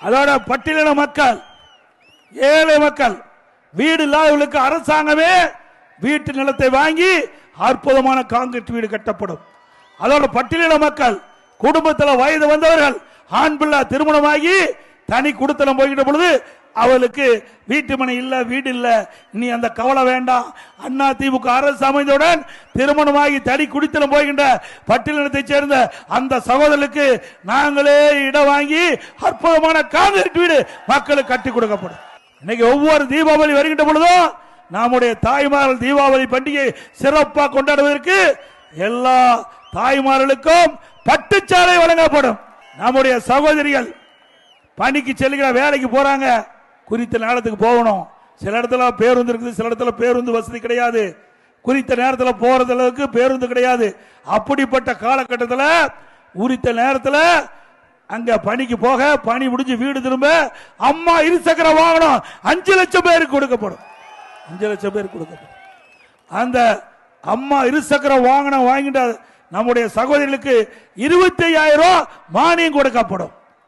அதோட பட்டியலின மக்கள், ஏழை மக்கள், வீடு இல்லாதவர்களுக்கு அரசாங்கமே வீட்டு நிலத்தை வாங்கி அற்புதமான காங்கிரீட் வீடு கட்டப்படும். அதோட பட்டியலின மக்கள், குடும்பத்தில் வயது வந்தவர்கள், ஆண் பிள்ளை திருமணமாகி தனி குடித்தனம் போய்கிட்ட பொழுது அவளுக்கு வீட்டு மனை இல்ல, வீடு இல்ல, இனி அந்த கவலை வேண்டாம். அண்ணா திமுக அரசு அமைந்தவுடன் திருமணமாகி தனி குடித்தனம் போகின்ற பட்டியலினத்தை சேர்ந்த அந்த சகோதரர்களுக்கு நாங்களே இடம் வாங்கி அற்புதமான காங்கிரீட் வீடு மக்களுக்கு கட்டி கொடுக்கப்படும். இன்னைக்கு ஒவ்வொரு தீபாவளி வருகின்ற பொழுதும் நம்முடைய தாய்மார்கள் தீபாவளி பண்டிகை சிறப்பாக கொண்டாடுவதற்கு எல்லா தாய்மார்களுக்கும் பட்டுச்சாலை வழங்கப்படும். நம்முடைய சகோதரிகள் பணிக்கு செல்கிற வேலைக்கு போறாங்க, குறித்த நேரத்துக்கு போகணும். சில இடத்துல பேருந்து இருக்குது, சில இடத்துல பேருந்து வசதி கிடையாது, குறித்த நேரத்தில் போறது அளவுக்கு பேருந்து கிடையாது. அப்படிப்பட்ட காலகட்டத்தில் குறித்த நேரத்தில் அங்க பணிக்கு போக, பணி முடிஞ்சு வீடு திரும்ப அம்மா இருசக்கர வாகனம் 5 லட்சம் பேருக்கு கொடுக்கப்படும். 5 லட்சம் பேருக்கு கொடுக்கப்படும். அந்த அம்மா இருசக்கர வாகனம் வாங்கிட்ட நம்முடைய சகோதரிகளுக்கு 25,000 மானியம் கொடுக்கப்படும்.